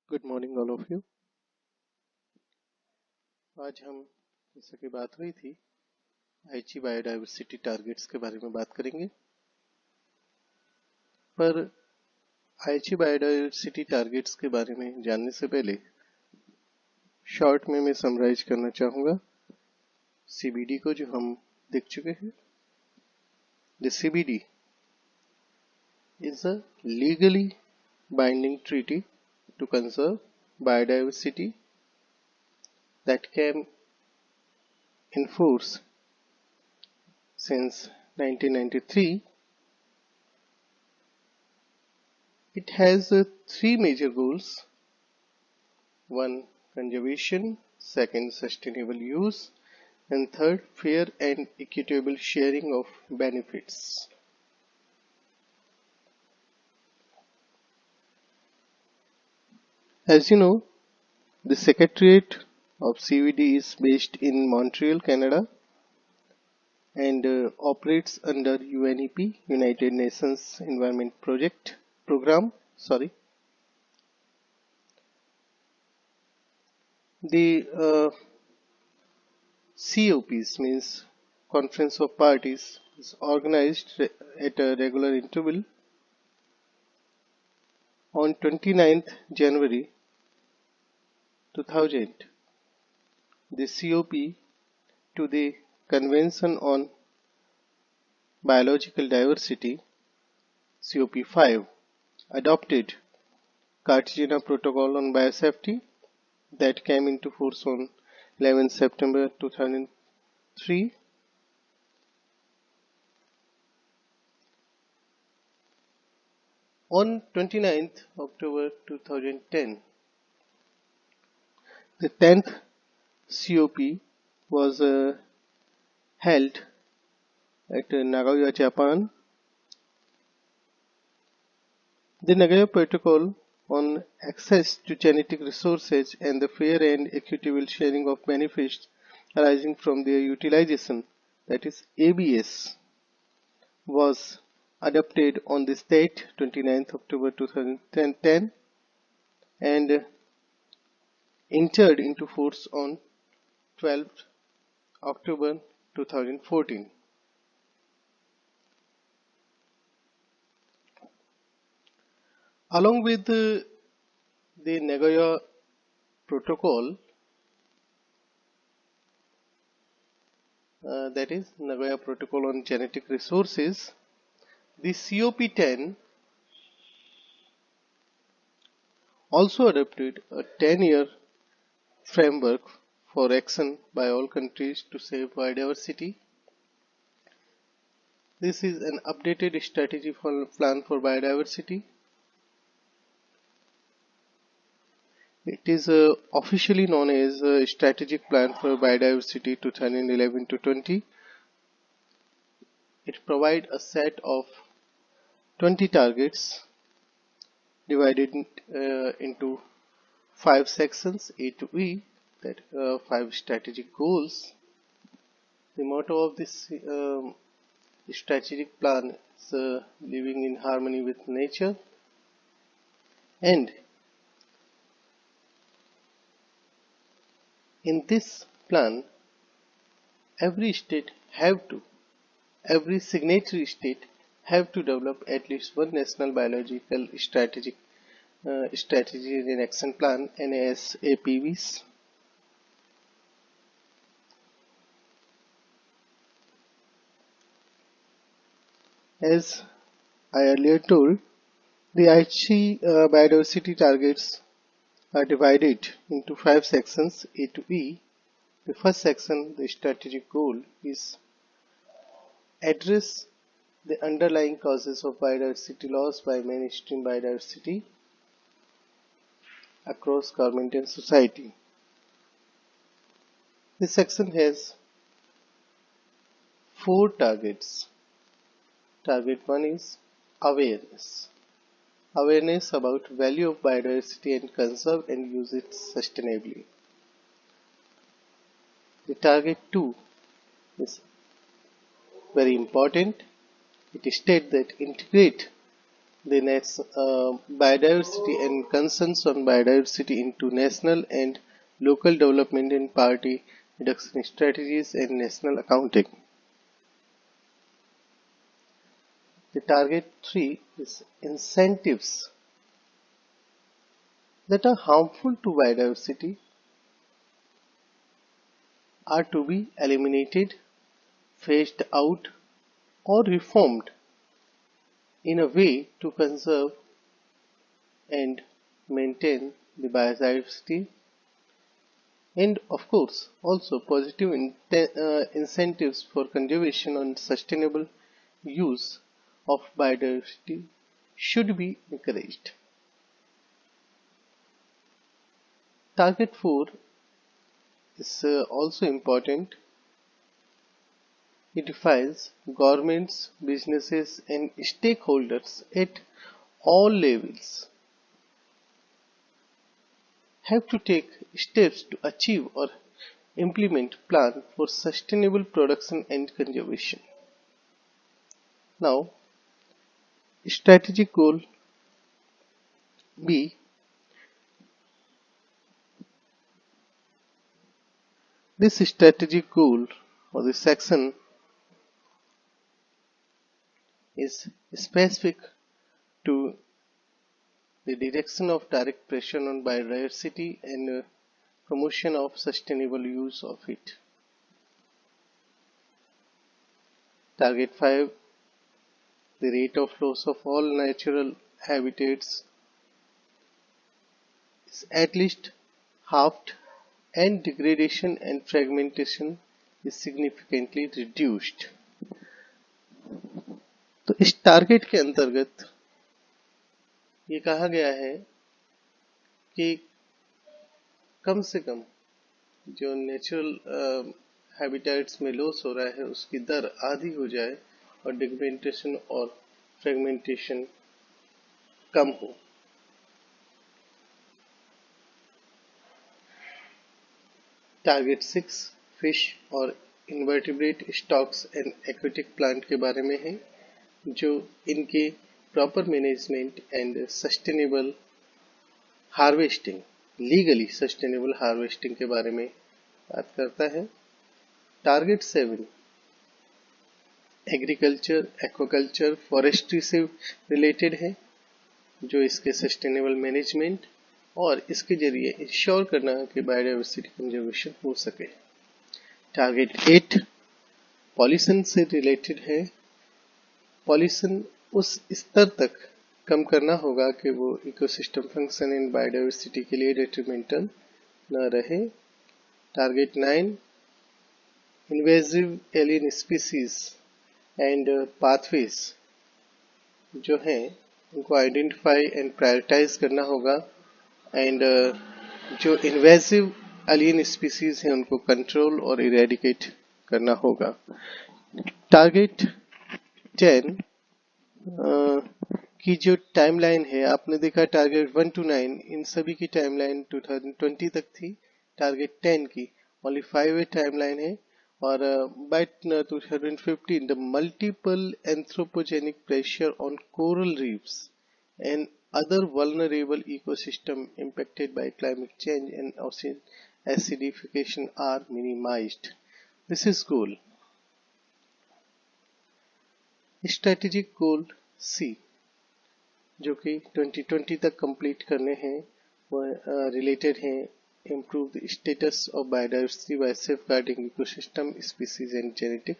Good morning all of you. आज हम जैसा कि बात हुई थी आइची बायोडायवर्सिटी टारगेट्स के बारे में बात करेंगे। पर आइची बायोडायवर्सिटी टारगेट्स के बारे में जानने से पहले शॉर्ट में मैं समराइज करना चाहूँगा सीबीडी को, जो हम देख चुके हैं। The CBD is a legally binding treaty to conserve biodiversity that came in force since 1993. It has three major goals: one, conservation; second, sustainable use; and third, fair and equitable sharing of benefits. As you know, the Secretariat of CVD is based in Montreal, Canada, and operates under UNEP, United Nations Environment Program. The COPs, means Conference of Parties, is organized at a regular interval. On 29th January 2000, the COP to the Convention on Biological Diversity, COP5, adopted Cartagena Protocol on Biosafety that came into force on 11 September 2003. On 29th October 2010, the 10th COP was held at Nagoya, Japan. The Nagoya Protocol on access to genetic resources and the fair and equitable sharing of benefits arising from their utilization, that is ABS, was adopted on this date, 29th October 2010, and entered into force on 12th October 2014. Along with the Nagoya Protocol, that is Nagoya Protocol on Genetic Resources, the COP10 also adopted a 10-year framework for action by all countries to save biodiversity. This is an updated strategy plan for biodiversity. It is officially known as a Strategic Plan for Biodiversity 2011 to 20. It provides a set of 20 targets divided into 5 sections, A to E, that 5 strategic goals. The motto of this strategic plan is living in harmony with nature, and in this plan every signatory state have to develop at least one national biological strategy and action plan, NASAPVs. As I earlier told, the Aichi biodiversity targets are divided into 5 sections, A to E. The first section, the strategic goal, is address the underlying causes of biodiversity loss by mainstream biodiversity across government and society. This section has 4 targets. Target 1 is awareness. Awareness about value of biodiversity and conserve and use it sustainably. The target 2 is very important. It states that integrate the next biodiversity and concerns on biodiversity into national and local development and poverty reduction strategies and national accounting. The target 3 is incentives that are harmful to biodiversity are to be eliminated, phased out, or reformed in a way to conserve and maintain the biodiversity, and of course also positive incentives for conservation and sustainable use of biodiversity should be encouraged. Target 4 is also important. It defines governments, businesses, and stakeholders at all levels have to take steps to achieve or implement plan for sustainable production and conservation. Now, strategic goal B. This strategic goal or this section is specific to the direction of direct pressure on biodiversity and promotion of sustainable use of it. Target 5. The rate of loss of all natural habitats is at least halved and degradation and fragmentation is significantly reduced. तो इस target के अंतर्गत ये कहा गया है कि कम से कम जो नेचुरल हैबिटेट्स में लॉस हो रहा है उसकी दर आधी हो जाए और डिग्रेडेशन और फ्रेगमेंटेशन कम हो. टारगेट 6 फिश और invertebrate stocks and aquatic plant के बारे में है, जो इनके proper management and sustainable harvesting, legally sustainable harvesting के बारे में बात करता है. टारगेट 7 एग्रीकल्चर, एक्वाकल्चर, फॉरेस्ट्री से रिलेटेड है, जो इसके सस्टेनेबल मैनेजमेंट और इसके जरिए इंश्योर करना कि बायोडाइवर्सिटी कंजर्वेशन हो सके. टारगेट 8 पॉल्यूशन से रिलेटेड है. पॉल्यूशन उस स्तर तक कम करना होगा कि वो इकोसिस्टम फंक्शन एंड बायोडाइवर्सिटी के लिए डेट्रीमेंटल न रहे. Target 9 invasive alien species and pathways जो हैं उनको आइडेंटिफाई एंड प्रायोरिटाइज करना होगा, एंड जो इन्वेजिव एलियन स्पीसीज हैं उनको कंट्रोल और इरेडिकेट करना होगा. टारगेट 10 की जो टाइमलाइन है, आपने देखा टारगेट 1 to 9 इन सभी की टाइमलाइन 2020 तक थी. टारगेट 10 की ओनली 5 टाइमलाइन है, और by 2015 the multiple anthropogenic pressure on coral reefs and other vulnerable ecosystem impacted by climate change and ocean acidification are minimized. This is goal. Strategic goal C, जो कि 2020 तक complete करने हैं, वह related हैं improve the status of biodiversity by safeguarding ecosystem, species and genetic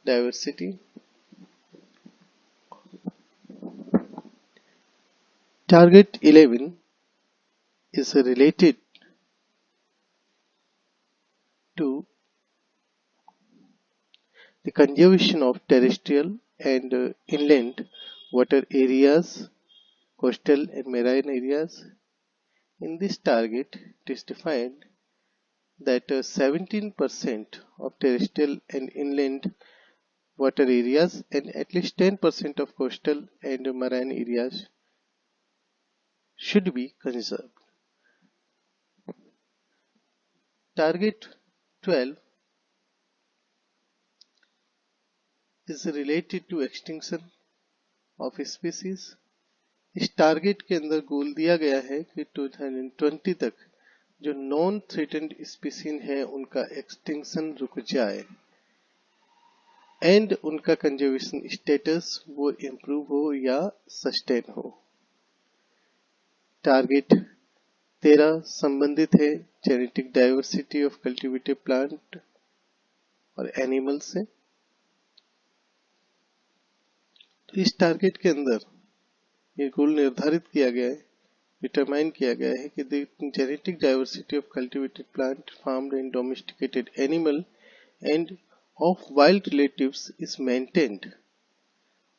diversity. Target 11 is related to the conservation of terrestrial and inland water areas, coastal and marine areas. In this target, it is defined that 17% of terrestrial and inland water areas and at least 10% of coastal and marine areas should be conserved. Target 12 is related to extinction of species. इस target के अंदर गोल दिया गया है कि 2020 तक जो non threatened species है उनका एक्सटिंक्शन रुक जाए एंड उनका कंजर्वेशन स्टेटस वो इम्प्रूव हो या सस्टेन हो। टारगेट 13 संबंधित है genetic diversity of cultivated plant और एनिमल से। तो इस टारगेट के अंदर ये गोल निर्धारित किया गया है, डिटरमाइन किया गया है कि the genetic diversity of cultivated plant, farmed and domesticated animal and of wild relatives is maintained.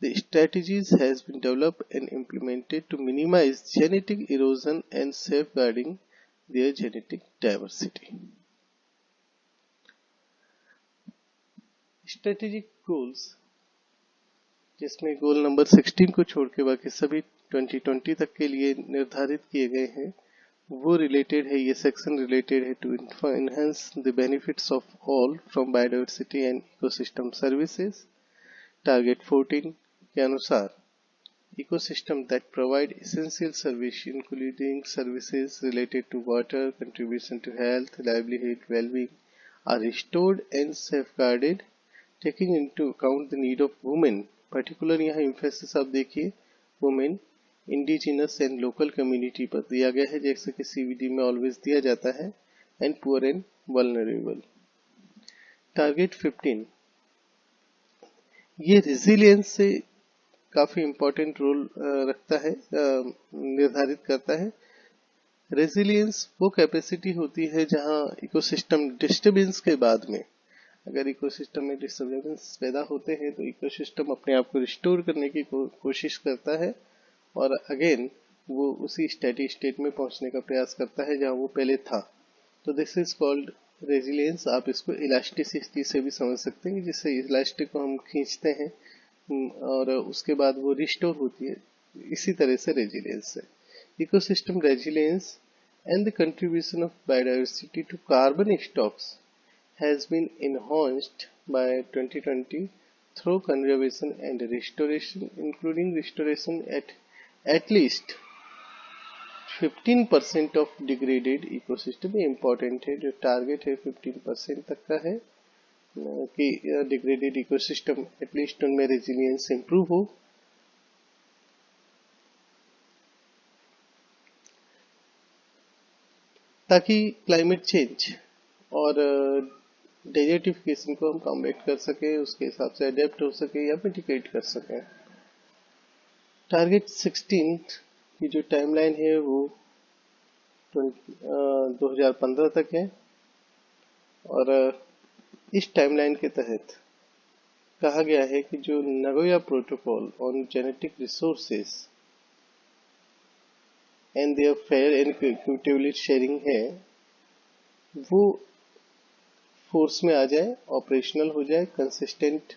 The strategies has been developed and implemented to minimize genetic erosion and safeguarding their genetic diversity. Strategic goals, जिसमें goal number 16 को छोड़ के बाकी सभी 2020 तक के लिए निर्धारित किए गए हैं, वो रिलेटेड है, ये सेक्शन रिलेटेड है to enhance the benefits of all from biodiversity and ecosystem services. Target 14 के अनुसार ecosystem that provide essential service including services related to water, contribution to health, livelihood, well-being are restored and safeguarded, taking into account the need of women. Particular यहाँ emphasis आप देखिए women, indigenous and local community पर दिया गया है, जैसे कि CVD में always दिया जाता है, and poor and vulnerable. Target 15 ये resilience से काफी इम्पोर्टेंट रोल रखता है, निर्धारित करता है। रेजिलियंस वो कैपेसिटी होती है जहां इकोसिस्टम डिस्टर्बेंस के बाद में, अगर इकोसिस्टम में डिस्टर्बेंस पैदा होते हैं तो इकोसिस्टम अपने आप को रिस्टोर करने की कोशिश करता है और अगेन वो उसी स्टेडी स्टेट में पहुंचने का प्रयास करता है जहां वो पहले था। तो दिस इज कॉल्ड रेजिलियंस। आप इसको इलास्टिसिटी से भी समझ सकते हैं, जिससे इलास्टिक को हम खींचते हैं और उसके बाद वो रिस्टोर होती है, इसी तरह से रेजिलियंस है। Ecosystem resilience and the contribution of biodiversity to carbon stocks has been enhanced by 2020 through conservation and restoration, including restoration at least 15% of degraded ecosystem. ये इंपॉर्टेंट है, जो टारगेट है 15% तक का है कि डिग्रेडेड इकोसिस्टम एटलीस्ट उनमें रेजिलियंस इंप्रूव हो। ताकि क्लाइमेट चेंज और डेजर्टिफिकेशन को हम कॉम्बैट कर सके, उसके हिसाब से अडेप्ट हो सके या मिटिगेट कर सके। टारगेट 16 की जो टाइमलाइन है वो 2015 तक है और इस टाइमलाइन के तहत कहा गया है कि जो Nagoya protocol on genetic resources and their fair and equitable sharing है वो फोर्स में आ जाए, ऑपरेशनल हो जाए, कंसिस्टेंट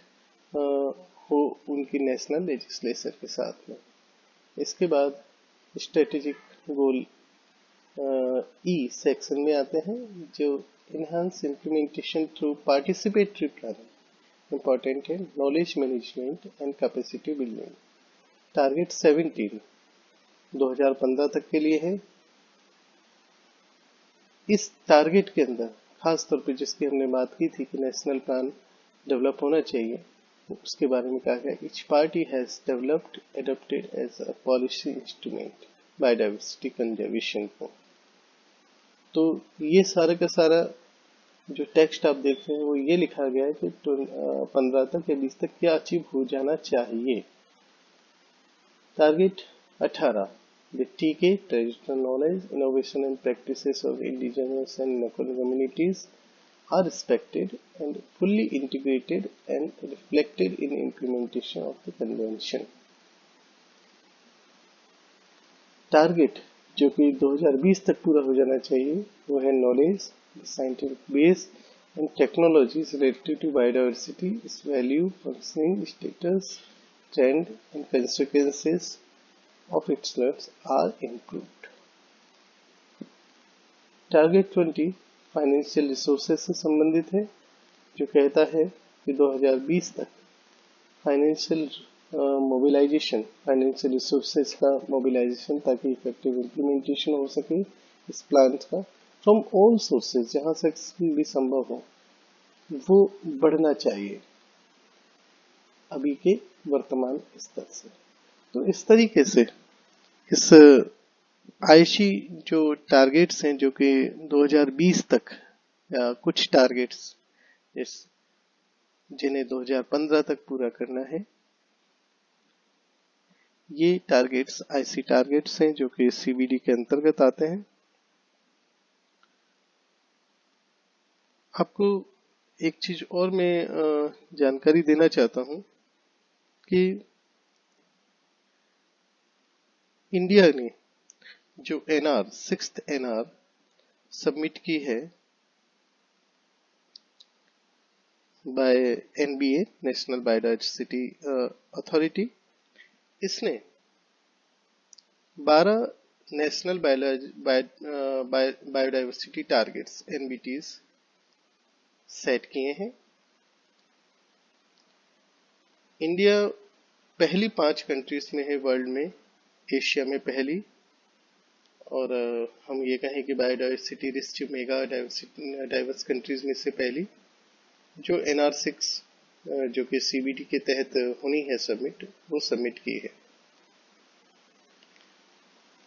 हो उनकी नेशनल लेजिस्लेचर के साथ में। इसके बाद स्ट्रेटेजिक गोल ई सेक्शन में आते हैं, जो enhance implementation through participatory planning, important है, knowledge management and capacity building। Target 17 2015 तक के लिए है। इस टारगेट के अंदर खास तौर पे जिसकी हमने बात की थी कि नेशनल प्लान डेवलप होना चाहिए, उसके बारे में कहा गया each party has developed adopted as a policy instrument biodiversity conservation को। तो ये सारा का सारा जो टेक्स्ट आप देख रहे हैं वो ये लिखा गया है कि 15 तक या 20 तक क्या अचीव हो जाना चाहिए। Target 18 the TK traditional knowledge, innovation and practices of indigenous and local communities are respected and fully integrated and reflected in implementation of the convention. Target जो कि 2020 तक पूरा हो जाना चाहिए वो है knowledge, scientific base and technologies related to biodiversity, इस value, functioning, status, trend and consequences of its loss are improved. Target 20 financial resources से संबंधित है, जो कहता है कि 2020 तक फाइनेंशियल मोबिलाइजेशन, फाइनेंशियल रिसोर्सेज का मोबिलाइजेशन, ताकि इफेक्टिव इम्प्लीमेंटेशन हो सके इस प्लान का फ्रॉम ऑल सोर्सेज, जहां से भी संभव हो वो बढ़ना चाहिए अभी के वर्तमान स्तर से। तो इस तरीके से इस आयशी जो टारगेट्स हैं जो कि 2020 तक, या कुछ टारगेट्स इस जिन्हें 2015 तक पूरा करना है, ये टारगेट्स आईसी टारगेट्स हैं जो कि सीबीडी के अंतर्गत आते हैं। आपको एक चीज और मैं जानकारी देना चाहता हूं कि इंडिया ने जो एनआर, सिक्स्थ एनआर सबमिट की है by NBA, national biodiversity authority, इसने 12 national biodiversity targets NBTs set किए हैं। इंडिया पहली 5 कंट्रीज में है वर्ल्ड में, एशिया में पहली, और हम ये कहें कि biodiversity rich mega diverse countries में से पहली, जो NR6 जो कि सीबीडी के तहत होनी है सबमिट, वो सबमिट की है।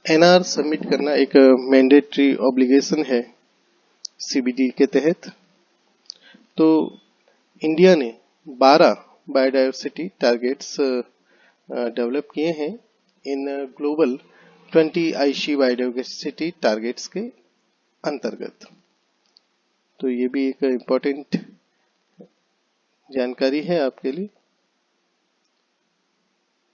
एनआर सबमिट करना एक मैंडेटरी ऑब्लिगेशन है सीबीडी के तहत। तो इंडिया ने 12 बायोडाइवर्सिटी टारगेट्स डेवलप किए हैं in global 20 IC biodiversity targets के अंतर्गत। तो ये भी एक इम्पोर्टेंट जानकारी है आपके लिए।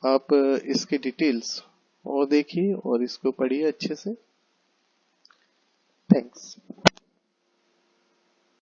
आप इसकी डिटेल्स और देखिए और इसको पढ़िए अच्छे से। थैंक्स।